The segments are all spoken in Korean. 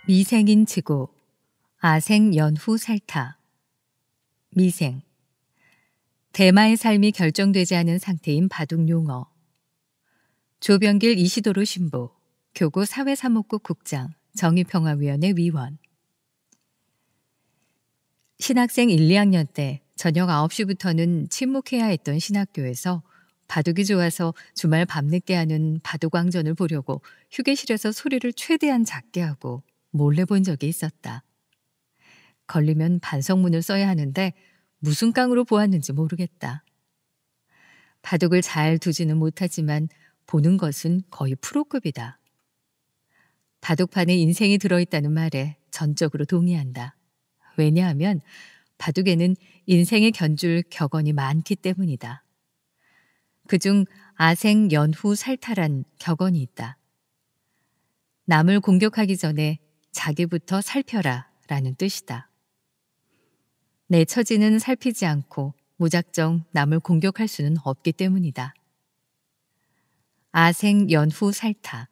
미생인 지구, 아생 연후 살타. 미생. 대마의 삶이 결정되지 않은 상태인 바둑용어. 조병길 이시도로 신부, 교구 사회사목국 국장, 정의평화위원회 위원. 신학생 1, 2학년 때 저녁 9시부터는 침묵해야 했던 신학교에서 바둑이 좋아서 주말 밤늦게 하는 바둑왕전을 보려고 휴게실에서 소리를 최대한 작게 하고 몰래 본 적이 있었다. 걸리면 반성문을 써야 하는데 무슨 깡으로 보았는지 모르겠다. 바둑을 잘 두지는 못하지만 보는 것은 거의 프로급이다. 바둑판에 인생이 들어있다는 말에 전적으로 동의한다. 왜냐하면 바둑에는 인생의 견줄 격언이 많기 때문이다. 그중 아생 연후 살타란 격언이 있다. 남을 공격하기 전에 자기부터 살펴라 라는 뜻이다. 내 처지는 살피지 않고 무작정 남을 공격할 수는 없기 때문이다. 아생 연후 살타.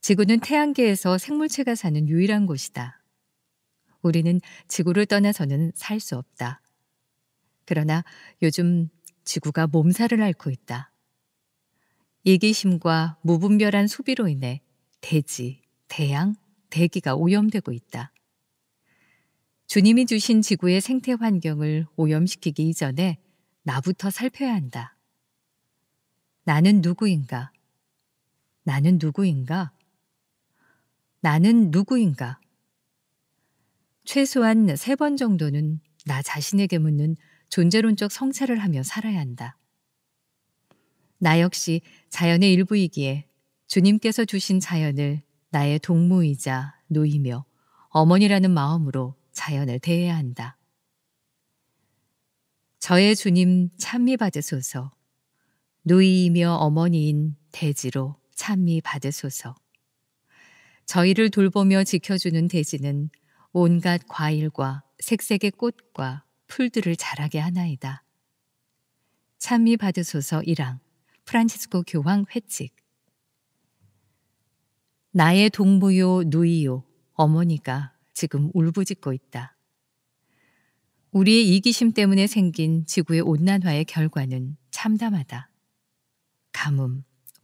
지구는 태양계에서 생물체가 사는 유일한 곳이다. 우리는 지구를 떠나서는 살 수 없다. 그러나 요즘 지구가 몸살을 앓고 있다. 이기심과 무분별한 소비로 인해 대지, 대양, 대기가 오염되고 있다. 주님이 주신 지구의 생태 환경을 오염시키기 이전에 나부터 살펴야 한다. 나는 누구인가? 나는 누구인가? 나는 누구인가? 최소한 3번 정도는 나 자신에게 묻는 존재론적 성찰을 하며 살아야 한다. 나 역시 자연의 일부이기에 주님께서 주신 자연을 나의 동무이자 노이며 어머니라는 마음으로 자연을 대해야 한다. 저의 주님 찬미 받으소서. 노이이며 어머니인 대지로 찬미 받으소서. 저희를 돌보며 지켜주는 대지는 온갖 과일과 색색의 꽃과 풀들을 자라게 하나이다. 찬미 받으소서 1항 프란치스코 교황 회칙. 나의 동무요 누이요 어머니가 지금 울부짖고 있다. 우리의 이기심 때문에 생긴 지구의 온난화의 결과는 참담하다. 가뭄,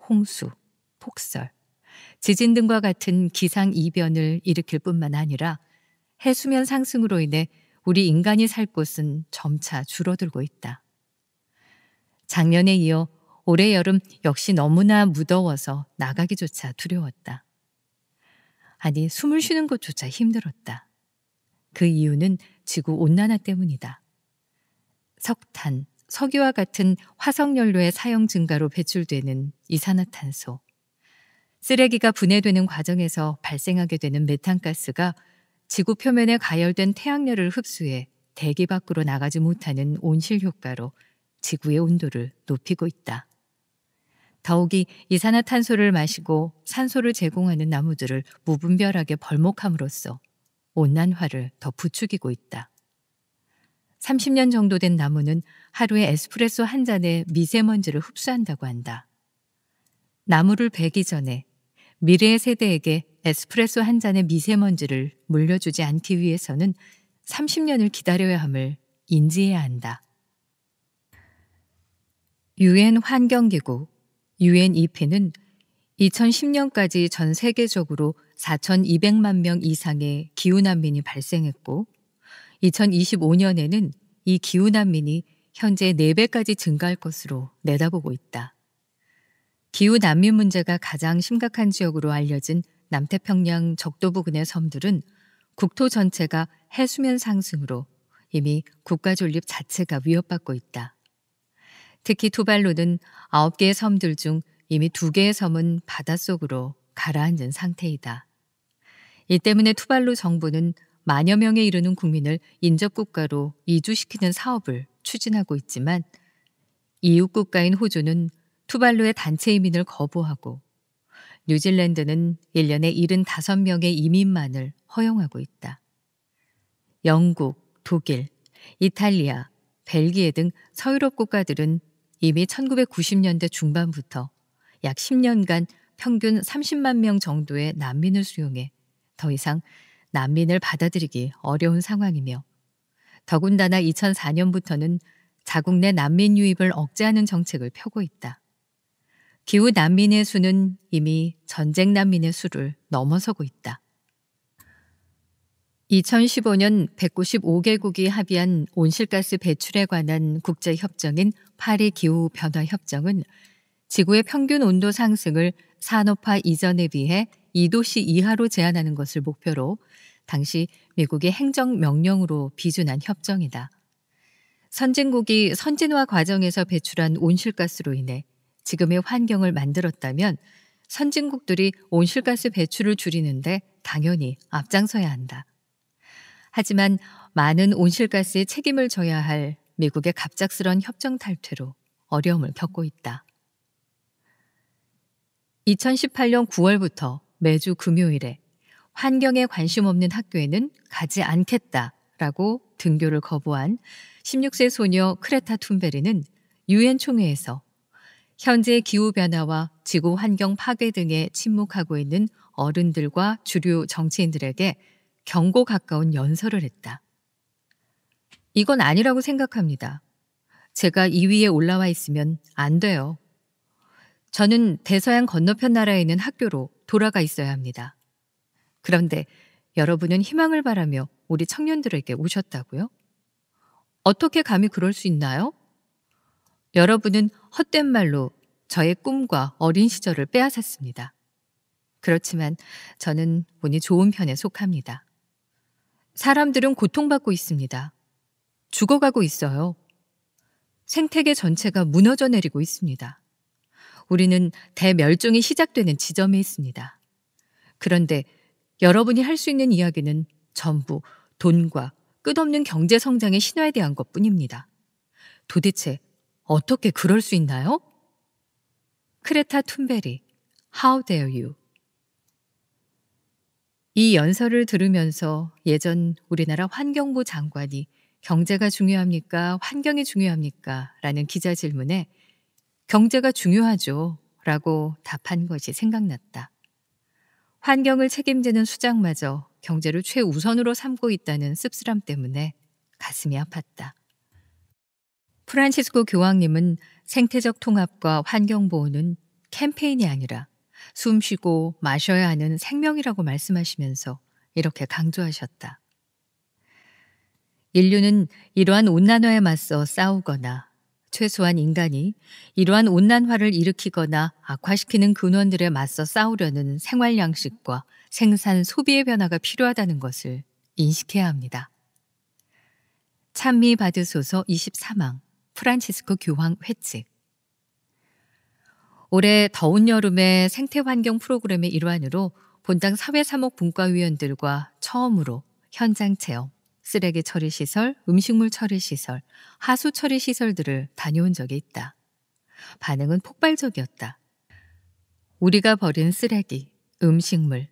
홍수, 폭설, 지진 등과 같은 기상이변을 일으킬 뿐만 아니라 해수면 상승으로 인해 우리 인간이 살 곳은 점차 줄어들고 있다. 작년에 이어 올해 여름 역시 너무나 무더워서 나가기조차 두려웠다. 아니, 숨을 쉬는 것조차 힘들었다. 그 이유는 지구 온난화 때문이다. 석탄, 석유와 같은 화석연료의 사용 증가로 배출되는 이산화탄소, 쓰레기가 분해되는 과정에서 발생하게 되는 메탄가스가 지구 표면에 가열된 태양열을 흡수해 대기 밖으로 나가지 못하는 온실 효과로 지구의 온도를 높이고 있다. 더욱이 이산화탄소를 마시고 산소를 제공하는 나무들을 무분별하게 벌목함으로써 온난화를 더 부추기고 있다. 30년 정도 된 나무는 하루에 에스프레소 한 잔의 미세먼지를 흡수한다고 한다. 나무를 베기 전에 미래의 세대에게 에스프레소 한 잔의 미세먼지를 물려주지 않기 위해서는 30년을 기다려야 함을 인지해야 한다. UN 환경기구 UNEP는 2010년까지 전 세계적으로 4,200만 명 이상의 기후난민이 발생했고 2025년에는 이 기후난민이 현재 4배까지 증가할 것으로 내다보고 있다. 기후난민 문제가 가장 심각한 지역으로 알려진 남태평양 적도 부근의 섬들은 국토 전체가 해수면 상승으로 이미 국가 존립 자체가 위협받고 있다. 특히 투발루는 9개의 섬들 중 이미 2개의 섬은 바닷속으로 가라앉은 상태이다. 이 때문에 투발루 정부는 만여 명에 이르는 국민을 인접국가로 이주시키는 사업을 추진하고 있지만 이웃국가인 호주는 투발루의 단체 이민을 거부하고 뉴질랜드는 1년에 75명의 이민만을 허용하고 있다. 영국, 독일, 이탈리아, 벨기에 등 서유럽 국가들은 이미 1990년대 중반부터 약 10년간 평균 30만 명 정도의 난민을 수용해 더 이상 난민을 받아들이기 어려운 상황이며 더군다나 2004년부터는 자국 내 난민 유입을 억제하는 정책을 펴고 있다. 기후 난민의 수는 이미 전쟁 난민의 수를 넘어서고 있다. 2015년 195개국이 합의한 온실가스 배출에 관한 국제협정인 파리 기후변화협정은 지구의 평균 온도 상승을 산업화 이전에 비해 2도씨 이하로 제한하는 것을 목표로 당시 미국의 행정명령으로 비준한 협정이다. 선진국이 선진화 과정에서 배출한 온실가스로 인해 지금의 환경을 만들었다면 선진국들이 온실가스 배출을 줄이는데 당연히 앞장서야 한다. 하지만 많은 온실가스의 책임을 져야 할 미국의 갑작스런 협정 탈퇴로 어려움을 겪고 있다. 2018년 9월부터 매주 금요일에 환경에 관심 없는 학교에는 가지 않겠다라고 등교를 거부한 16세 소녀 크레타 툰베리는 유엔 총회에서 현재 기후변화와 지구 환경 파괴 등에 침묵하고 있는 어른들과 주류 정치인들에게 경고 가까운 연설을 했다. 이건 아니라고 생각합니다. 제가 이 위에 올라와 있으면 안 돼요. 저는 대서양 건너편 나라에 있는 학교로 돌아가 있어야 합니다. 그런데 여러분은 희망을 바라며 우리 청년들에게 오셨다고요? 어떻게 감히 그럴 수 있나요? 여러분은 헛된 말로 저의 꿈과 어린 시절을 빼앗았습니다. 그렇지만 저는 운이 좋은 편에 속합니다. 사람들은 고통받고 있습니다. 죽어가고 있어요. 생태계 전체가 무너져 내리고 있습니다. 우리는 대멸종이 시작되는 지점에 있습니다. 그런데 여러분이 할 수 있는 이야기는 전부 돈과 끝없는 경제 성장의 신화에 대한 것뿐입니다. 도대체 어떻게 그럴 수 있나요? 크레타 툰베리, How dare you? 이 연설을 들으면서 예전 우리나라 환경부 장관이 경제가 중요합니까? 환경이 중요합니까? 라는 기자 질문에 경제가 중요하죠. 라고 답한 것이 생각났다. 환경을 책임지는 수장마저 경제를 최우선으로 삼고 있다는 씁쓸함 때문에 가슴이 아팠다. 프란시스코 교황님은 생태적 통합과 환경보호는 캠페인이 아니라 숨쉬고 마셔야 하는 생명이라고 말씀하시면서 이렇게 강조하셨다. 인류는 이러한 온난화에 맞서 싸우거나 최소한 인간이 이러한 온난화를 일으키거나 악화시키는 근원들에 맞서 싸우려는 생활 양식과 생산 소비의 변화가 필요하다는 것을 인식해야 합니다. 찬미 받으소서 23항 프란치스코 교황 회칙. 올해 더운 여름의 생태환경 프로그램의 일환으로 본당 사회사목분과위원들과 처음으로 현장 체험, 쓰레기 처리 시설, 음식물 처리 시설, 하수 처리 시설들을 다녀온 적이 있다. 반응은 폭발적이었다. 우리가 버린 쓰레기, 음식물,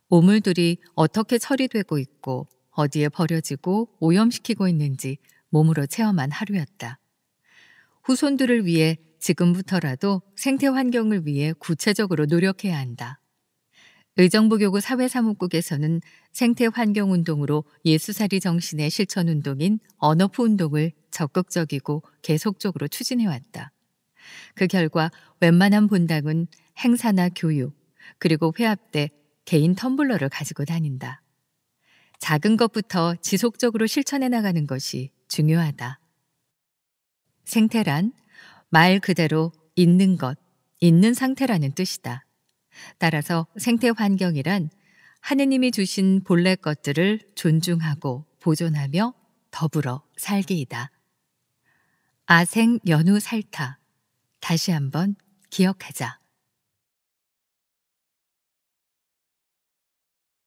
오물들이 어떻게 처리되고 있고 어디에 버려지고 오염시키고 있는지 몸으로 체험한 하루였다. 후손들을 위해 지금부터라도 생태 환경을 위해 구체적으로 노력해야 한다. 의정부교구 사회사무국에서는 생태환경운동으로 예수살이 정신의 실천운동인 언어프 운동을 적극적이고 계속적으로 추진해왔다. 그 결과 웬만한 본당은 행사나 교육, 그리고 회합 때 개인 텀블러를 가지고 다닌다. 작은 것부터 지속적으로 실천해 나가는 것이 중요하다. 생태란 말 그대로 있는 것, 있는 상태라는 뜻이다. 따라서 생태 환경이란 하느님이 주신 본래 것들을 존중하고 보존하며 더불어 살기이다. 아생 연후 살타. 다시 한번 기억하자.